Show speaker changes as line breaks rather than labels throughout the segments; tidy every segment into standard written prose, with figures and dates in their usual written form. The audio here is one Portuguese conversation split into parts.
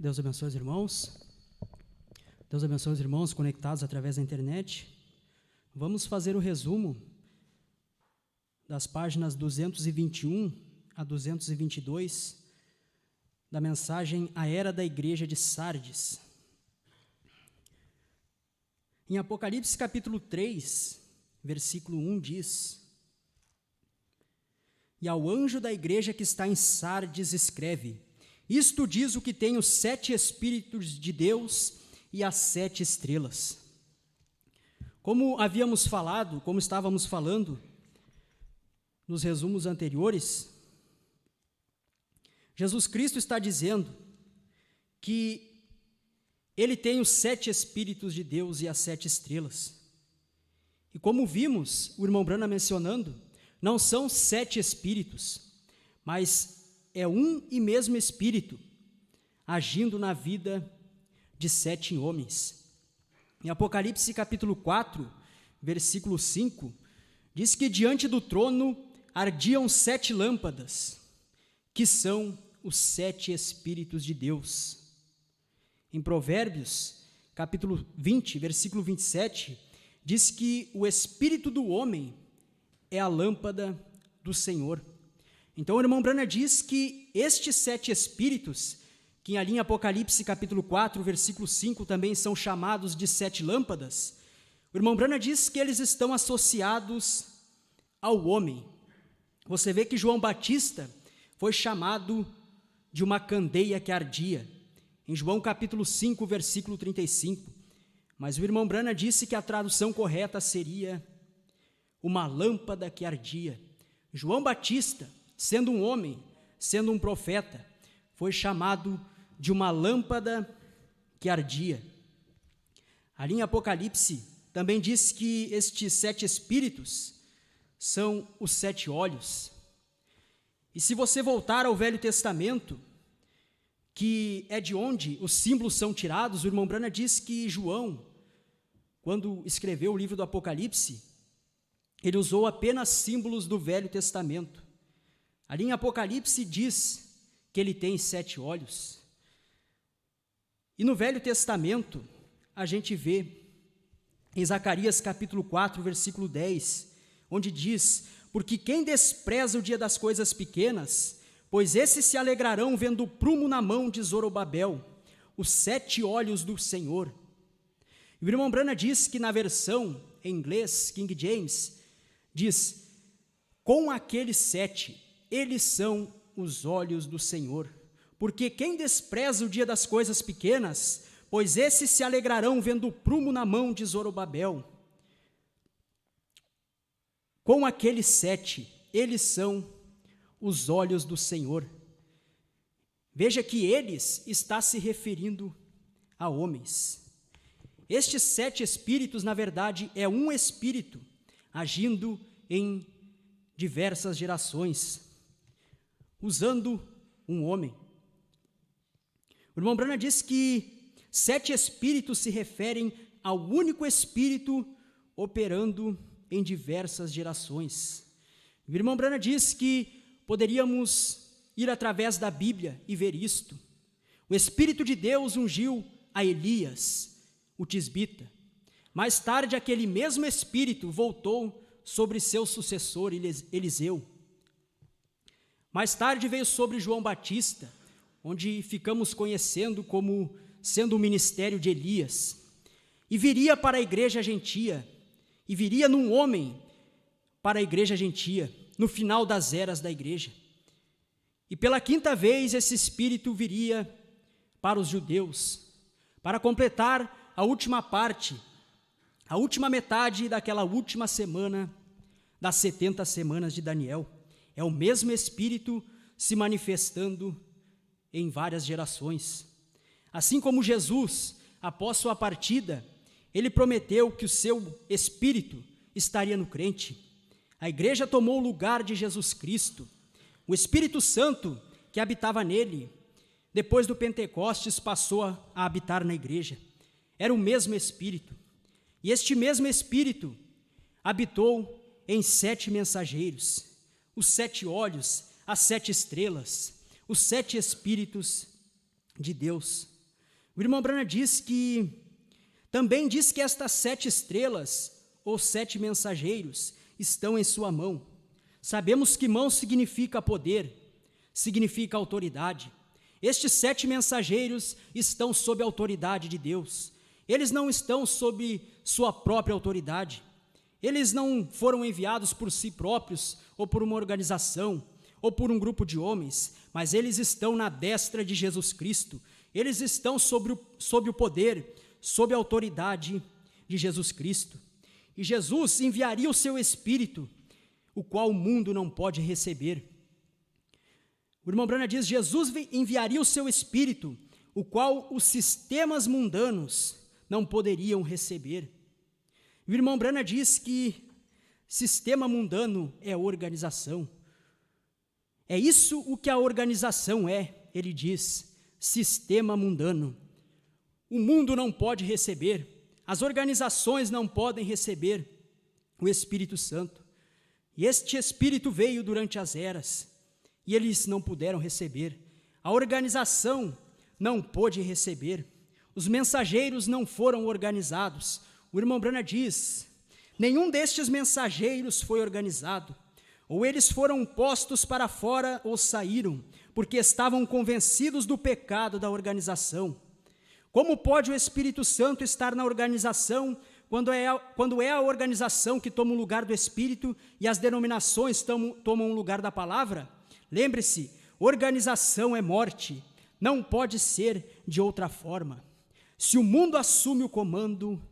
Deus abençoe os irmãos. Deus abençoe os irmãos conectados através da internet. Vamos fazer o resumo das páginas 221 a 222 da mensagem A Era da Igreja de Sardes. Em Apocalipse capítulo 3, versículo 1 diz: E ao anjo da igreja que está em Sardes escreve: Isto diz o que tem os 7 Espíritos de Deus e as 7 estrelas. Como havíamos falado, como estávamos falando nos resumos anteriores, Jesus Cristo está dizendo que Ele tem os 7 Espíritos de Deus e as 7 estrelas. E como vimos o irmão Brana mencionando, não são 7 Espíritos, mas é um e mesmo Espírito, agindo na vida de 7 homens. Em Apocalipse capítulo 4, versículo 5, diz que diante do trono ardiam 7 lâmpadas, que são os 7 Espíritos de Deus. Em Provérbios, capítulo 20, versículo 27, diz que o Espírito do homem é a lâmpada do Senhor. Então o irmão Brana diz que estes 7 Espíritos, que ali em Apocalipse capítulo 4, versículo 5, também são chamados de 7 lâmpadas, o irmão Brana diz que eles estão associados ao homem. Você vê que João Batista foi chamado de uma candeia que ardia, em João capítulo 5, versículo 35, mas o irmão Brana disse que a tradução correta seria uma lâmpada que ardia. João Batista, sendo um homem, sendo um profeta, foi chamado de uma lâmpada que ardia. Ali em Apocalipse também diz que estes 7 Espíritos são os 7 olhos. E se você voltar ao Velho Testamento, que é de onde os símbolos são tirados, o irmão Brana diz que João, quando escreveu o livro do Apocalipse, ele usou apenas símbolos do Velho Testamento. Ali em Apocalipse diz que ele tem 7 olhos. E no Velho Testamento, a gente vê em Zacarias capítulo 4, versículo 10, onde diz: Porque quem despreza o dia das coisas pequenas, pois esses se alegrarão vendo o prumo na mão de Zorobabel, os 7 olhos do Senhor. E o irmão Brana diz que na versão em inglês, King James, diz: Com aqueles 7, eles são os olhos do Senhor. Porque quem despreza o dia das coisas pequenas, pois esses se alegrarão vendo o prumo na mão de Zorobabel. Com aqueles 7, eles são os olhos do Senhor. Veja que eles está se referindo a homens. Estes 7 Espíritos, na verdade, é um Espírito agindo em diversas gerações, usando um homem. O irmão Brana diz que 7 Espíritos se referem ao único Espírito operando em diversas gerações. O irmão Brana diz que poderíamos ir através da Bíblia e ver isto. O Espírito de Deus ungiu a Elias, o tisbita. Mais tarde, aquele mesmo Espírito voltou sobre seu sucessor, Eliseu. Mais tarde veio sobre João Batista, onde ficamos conhecendo como sendo o ministério de Elias. E viria para a igreja gentia, e viria num homem para a igreja gentia, no final das eras da igreja. E pela 5ª vez esse Espírito viria para os judeus, para completar a última parte, a última metade daquela última semana das 70 semanas de Daniel. É o mesmo Espírito se manifestando em várias gerações. Assim como Jesus, após sua partida, ele prometeu que o seu Espírito estaria no crente. A igreja tomou o lugar de Jesus Cristo. O Espírito Santo que habitava nele, depois do Pentecostes, passou a habitar na igreja. Era o mesmo Espírito. E este mesmo Espírito habitou em 7 mensageiros, os 7 olhos, as 7 estrelas, os 7 Espíritos de Deus. O irmão Branham também diz que estas 7 estrelas, ou 7 mensageiros, estão em sua mão. Sabemos que mão significa poder, significa autoridade. Estes 7 mensageiros estão sob a autoridade de Deus. Eles não estão sob sua própria autoridade. Eles não foram enviados por si próprios, ou por uma organização, ou por um grupo de homens, mas eles estão na destra de Jesus Cristo. Eles estão sob o poder, sob a autoridade de Jesus Cristo. E Jesus enviaria o seu Espírito, o qual o mundo não pode receber. O irmão Branham diz: Jesus enviaria o seu Espírito, o qual os sistemas mundanos não poderiam receber. O irmão Branham diz que sistema mundano é organização. É isso o que a organização é, ele diz, sistema mundano. O mundo não pode receber, as organizações não podem receber o Espírito Santo. E este Espírito veio durante as eras, e eles não puderam receber. A organização não pôde receber. Os mensageiros não foram organizados. O irmão Branham diz: nenhum destes mensageiros foi organizado. Ou eles foram postos para fora ou saíram, porque estavam convencidos do pecado da organização. Como pode o Espírito Santo estar na organização quando é a organização que toma o lugar do Espírito e as denominações tomam o lugar da palavra? Lembre-se, organização é morte, não pode ser de outra forma. Se o mundo assume o comando,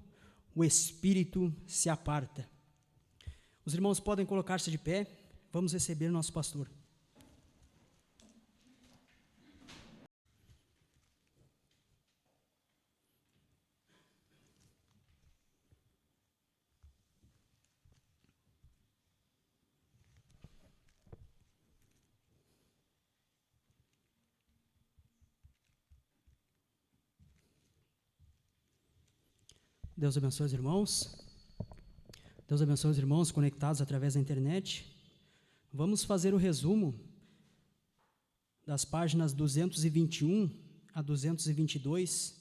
o Espírito se aparta. Os irmãos podem colocar-se de pé, vamos receber nosso pastor. Deus abençoe os irmãos. Deus abençoe os irmãos conectados através da internet. Vamos fazer o resumo das páginas 221 a 222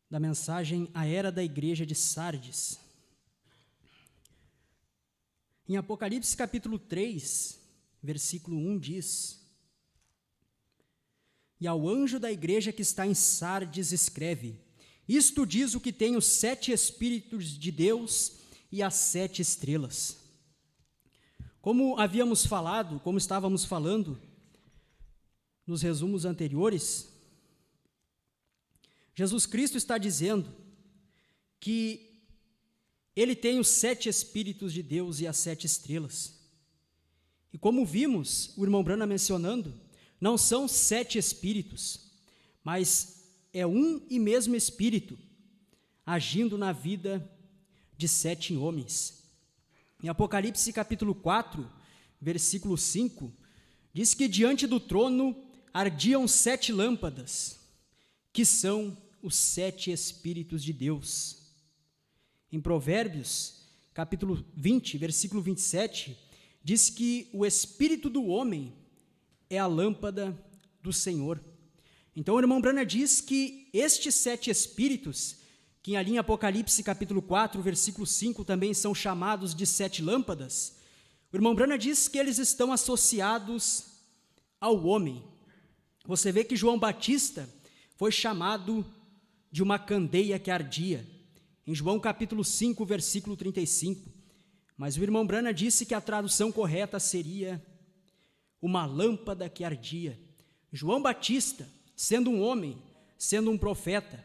da mensagem A Era da Igreja de Sardes. Em Apocalipse capítulo 3, versículo 1 diz: E ao anjo da igreja que está em Sardes escreve: Isto diz o que tem os 7 Espíritos de Deus e as 7 estrelas. Como havíamos falado, como estávamos falando nos resumos anteriores, Jesus Cristo está dizendo que Ele tem os 7 Espíritos de Deus e as 7 estrelas. E como vimos o irmão Branham mencionando, não são 7 Espíritos, mas é um e mesmo Espírito, agindo na vida de 7 homens. Em Apocalipse capítulo 4, versículo 5, diz que diante do trono ardiam 7 lâmpadas, que são os 7 Espíritos de Deus. Em Provérbios, capítulo 20, versículo 27, diz que o Espírito do homem é a lâmpada do Senhor. Então o irmão Branham diz que estes 7 Espíritos, que ali em Apocalipse capítulo 4, versículo 5, também são chamados de 7 lâmpadas, o irmão Branham diz que eles estão associados ao homem. Você vê que João Batista foi chamado de uma candeia que ardia, em João capítulo 5, versículo 35, mas o irmão Branham disse que a tradução correta seria uma lâmpada que ardia. João Batista, sendo um homem, sendo um profeta,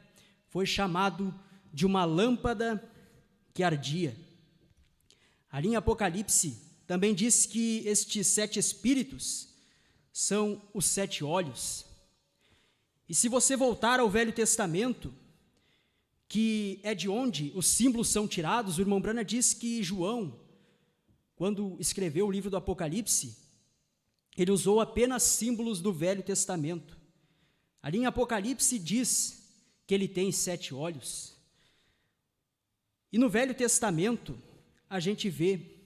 foi chamado de uma lâmpada que ardia. Ali em Apocalipse, também diz que estes 7 Espíritos são os 7 olhos. E se você voltar ao Velho Testamento, que é de onde os símbolos são tirados, o irmão Branham diz que João, quando escreveu o livro do Apocalipse, ele usou apenas símbolos do Velho Testamento. Ali em Apocalipse diz que ele tem 7 olhos. E no Velho Testamento, a gente vê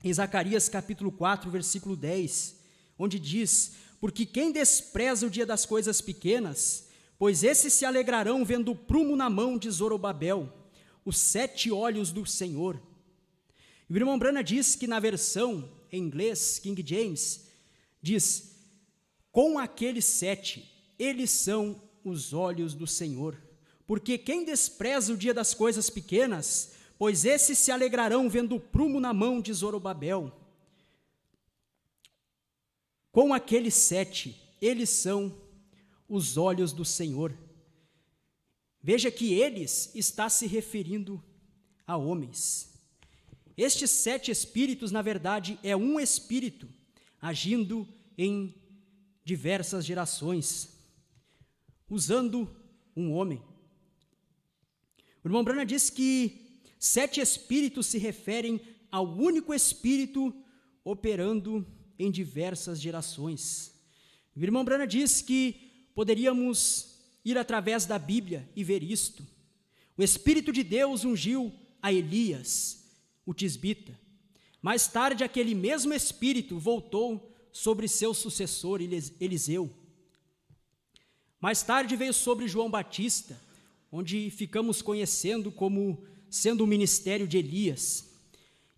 em Zacarias capítulo 4, versículo 10, onde diz: porque quem despreza o dia das coisas pequenas, pois esses se alegrarão vendo o prumo na mão de Zorobabel, os 7 olhos do Senhor. E o irmão Branham diz que na versão em inglês, King James, diz, com aqueles 7, eles são os olhos do Senhor. Porque quem despreza o dia das coisas pequenas, pois esses se alegrarão vendo o prumo na mão de Zorobabel. Com aqueles 7, eles são os olhos do Senhor. Veja que eles está se referindo a homens. Estes 7 espíritos, na verdade, é um espírito agindo em diversas gerações, usando um homem. O irmão Branham diz que 7 espíritos se referem ao único espírito operando em diversas gerações. O irmão Branham diz que poderíamos ir através da Bíblia e ver isto. O Espírito de Deus ungiu a Elias, o tisbita. Mais tarde, aquele mesmo Espírito voltou sobre seu sucessor, Eliseu. Mais tarde veio sobre João Batista, onde ficamos conhecendo como sendo o ministério de Elias.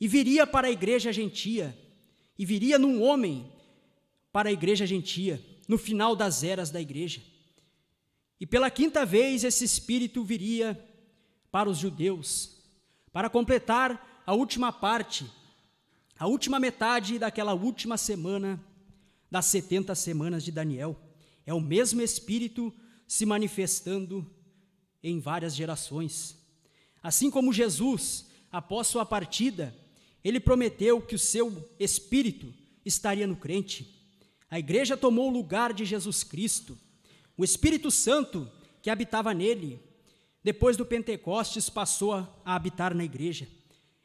E viria para a igreja gentia, e viria num homem para a igreja gentia, no final das eras da igreja. E pela 5ª vez esse Espírito viria para os judeus, para completar a última parte, a última metade daquela última semana das 70 semanas de Daniel. É o mesmo Espírito se manifestando em várias gerações. Assim como Jesus, após sua partida, ele prometeu que o seu Espírito estaria no crente. A igreja tomou o lugar de Jesus Cristo. O Espírito Santo que habitava nele, depois do Pentecostes, passou a habitar na igreja.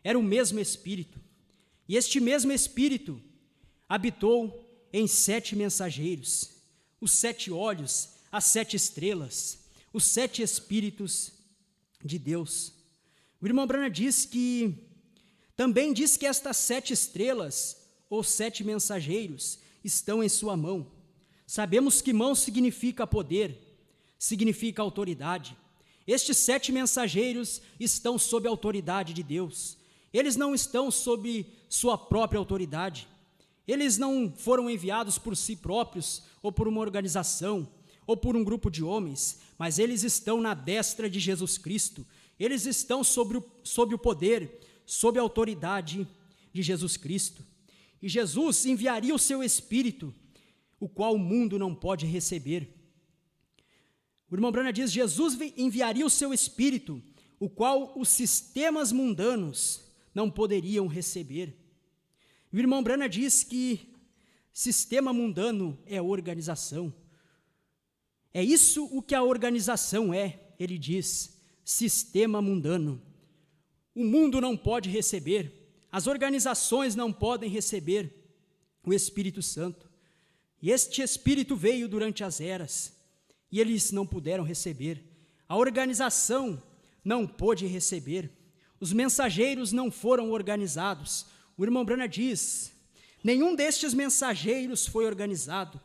Era o mesmo Espírito. E este mesmo Espírito habitou em 7 mensageiros, os 7 olhos, as 7 estrelas, os 7 Espíritos de Deus. O irmão Branham também diz que estas 7 estrelas, ou 7 mensageiros, estão em sua mão. Sabemos que mão significa poder, significa autoridade. Estes 7 mensageiros estão sob a autoridade de Deus. Eles não estão sob sua própria autoridade. Eles não foram enviados por si próprios, ou por uma organização, ou por um grupo de homens, mas eles estão na destra de Jesus Cristo. Eles estão sob o poder, sob a autoridade de Jesus Cristo. E Jesus enviaria o seu Espírito, o qual o mundo não pode receber. O irmão Branham diz, Jesus enviaria o seu Espírito, o qual os sistemas mundanos não poderiam receber. O irmão Branham diz que sistema mundano é organização. É isso o que a organização é, ele diz, sistema mundano. O mundo não pode receber, as organizações não podem receber o Espírito Santo. E este Espírito veio durante as eras, e eles não puderam receber. A organização não pôde receber. Os mensageiros não foram organizados. O irmão Branham diz, nenhum destes mensageiros foi organizado.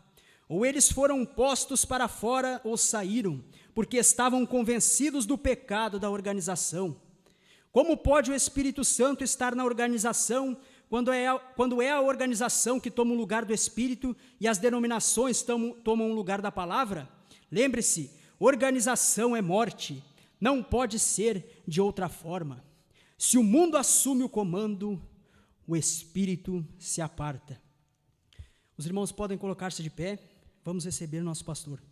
Ou eles foram postos para fora ou saíram, porque estavam convencidos do pecado da organização. Como pode o Espírito Santo estar na organização quando é a organização que toma o lugar do Espírito e as denominações tomam o lugar da palavra? Lembre-se, organização é morte, não pode ser de outra forma. Se o mundo assume o comando, o Espírito se aparta. Os irmãos podem colocar-se de pé, vamos receber nosso pastor.